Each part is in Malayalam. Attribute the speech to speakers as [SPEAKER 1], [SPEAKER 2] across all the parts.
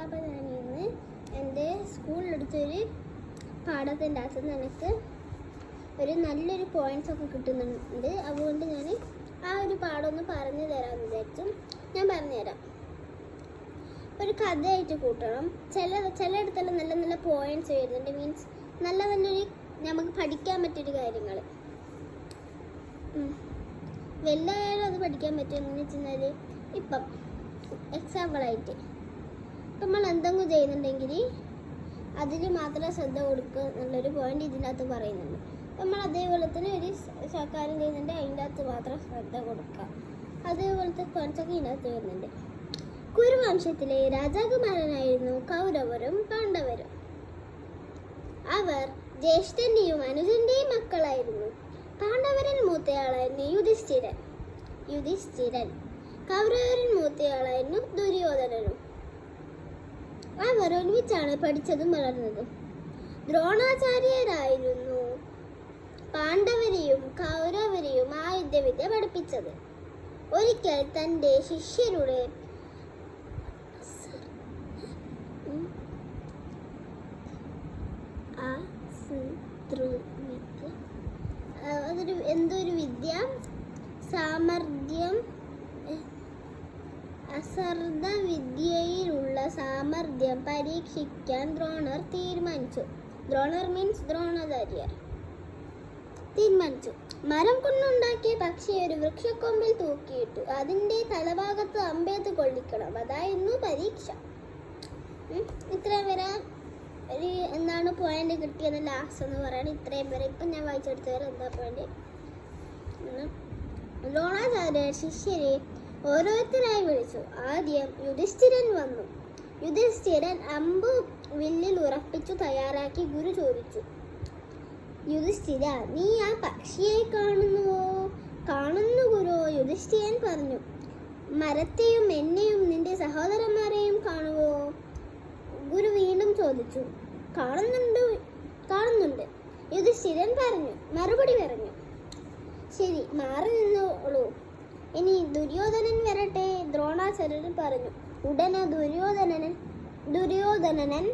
[SPEAKER 1] അപ്പോൾ ഞാനിന്ന് എൻ്റെ സ്കൂളിലെടുത്തൊരു പാഠത്തിൻ്റെ അകത്ത് എനിക്ക് ഒരു നല്ലൊരു പോയിൻറ്റ്സ് ഒക്കെ കിട്ടുന്നുണ്ട്. അതുകൊണ്ട് ഞാൻ ആ ഒരു പാഠം ഒന്ന് പറഞ്ഞു തരാമെന്ന് വിചാരിച്ചു. ഞാൻ പറഞ്ഞുതരാം. ഒരു കഥയായിട്ട് കൂട്ടണം. ചിലയിടത്തെല്ലാം നല്ല നല്ല പോയിൻറ്റ്സ് വരുന്നുണ്ട്. മീൻസ് നല്ല നല്ലൊരു നമുക്ക് പഠിക്കാൻ പറ്റിയൊരു കാര്യങ്ങൾ. വലുതായാലും അത് പഠിക്കാൻ പറ്റുമെന്ന് വെച്ചാൽ ഇപ്പം എക്സാമ്പിളായിട്ട് നമ്മൾ എന്തെങ്കിലും ചെയ്യുന്നുണ്ടെങ്കിൽ അതിൽ മാത്രം ശ്രദ്ധ കൊടുക്കുക എന്നുള്ളൊരു പോയിന്റ് ഇതിൻ്റെ അകത്ത് പറയുന്നുണ്ട്. നമ്മൾ അതേപോലെ തന്നെ ഒരു കാര്യം ചെയ്യുന്നുണ്ട്, അതിൻ്റെ അകത്ത് മാത്രം ശ്രദ്ധ കൊടുക്കുക. അതേപോലത്തെ പോയിന്റ്സൊക്കെ ഇതിൻ്റെ അകത്ത് വരുന്നുണ്ട്. കുരുവംശത്തിലെ രാജകുമാരനായിരുന്നു കൗരവരും പാണ്ഡവരും. അവർ ജ്യേഷ്ഠന്റെയും അനുജന്റെയും മക്കളായിരുന്നു. പാണ്ഡവരിൽ മൂത്തയാളായിരുന്നു യുധിഷ്ഠിരൻ. കൗരവരിൽ മൂത്തയാളായിരുന്നു ദുര്യോധനനും. അവർ ഒരുമിച്ചാണ് പഠിച്ചതും വളർന്നതും. ദ്രോണാചാര്യരായിരുന്നു പാണ്ഡവരെയും കൗരവരെയും ആയുധവിദ്യ പഠിപ്പിച്ചത്. ഒരിക്കൽ തൻ്റെ ശിഷ്യരുടെ അതൊരു എന്തൊരു വിദ്യ അസർദവിദ്യയിലുള്ള സാമർഥ്യം പരീക്ഷിക്കാൻ ദ്രോണർ തീരുമാനിച്ചു. ദ്രോണർ മീൻസ് ദ്രോണാചാര്യർ തീരുമാനിച്ചു. മരം കൊണ്ടുണ്ടാക്കിയ പക്ഷിയെ ഒരു വൃക്ഷക്കൊമ്പിൽ തൂക്കിയിട്ടു. അതിൻ്റെ തലഭാഗത്ത് അമ്പേത്ത് കൊള്ളിക്കണം. അതായിരുന്നു പരീക്ഷ. ഇത്രയും വരെ ഒരു എന്താണ് പോയിന്റ് കിട്ടിയത് ലാസ്റ്റ് എന്ന് പറയുന്നത്. ഇത്രയും വരെ ഇപ്പം ഞാൻ വായിച്ചെടുത്ത വരെ എന്താ പോയിന്റ്. ദ്രോണാചാര്യർ ശിഷ്യരെ ഓരോരുത്തരായി വിളിച്ചു. ആദ്യം യുധിഷ്ഠിരൻ വന്നു. യുധിഷ്ഠിരൻ അമ്പ് വില്ലിൽ ഉറപ്പിച്ചു തയ്യാറാക്കി. ഗുരു ചോദിച്ചു, യുധിഷ്ഠിര, നീ ആ പക്ഷിയെ കാണുന്നുവോ? കാണുന്നു ഗുരു, യുധിഷ്ഠിരൻ പറഞ്ഞു. മരത്തെയും എന്നെയും നിന്റെ സഹോദരന്മാരെയും കാണുവോ? ഗുരു വീണ്ടും ചോദിച്ചു. കാണുന്നുണ്ട് യുധിഷ്ഠിരൻ മറുപടി പറഞ്ഞു. ശരി, മാറി നിന്നോളൂ. ഇനി ദുര്യോധനൻ വരട്ടെ, ദ്രോണാചാര്യൻ പറഞ്ഞു. ഉടനെ ദുര്യോധനൻ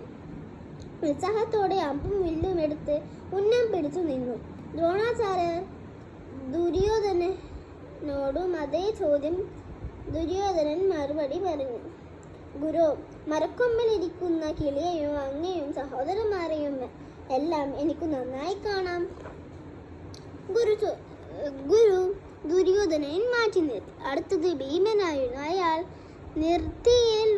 [SPEAKER 1] ഉത്സാഹത്തോടെ അമ്പും വില്ലും എടുത്ത് ഉന്നം പിടിച്ചു നിന്നു. ദ്രോണാചാര്യർ ദുര്യോധനനോടും അതേ ചോദ്യം ദുര്യോധനൻ മറുപടി പറഞ്ഞു. ഗുരു, മരക്കൊമ്പിലിരിക്കുന്ന കിളിയെയും അങ്ങയെയും സഹോദരന്മാരെയും എല്ലാം എനിക്ക് നന്നായി കാണാം. ഗുരു ദുര്യോധനൻ മാറ്റി നിർത്തി. അടുത്തത് ഭീമനായിരുന്നു. അയാൾ നിർത്തിയിൽ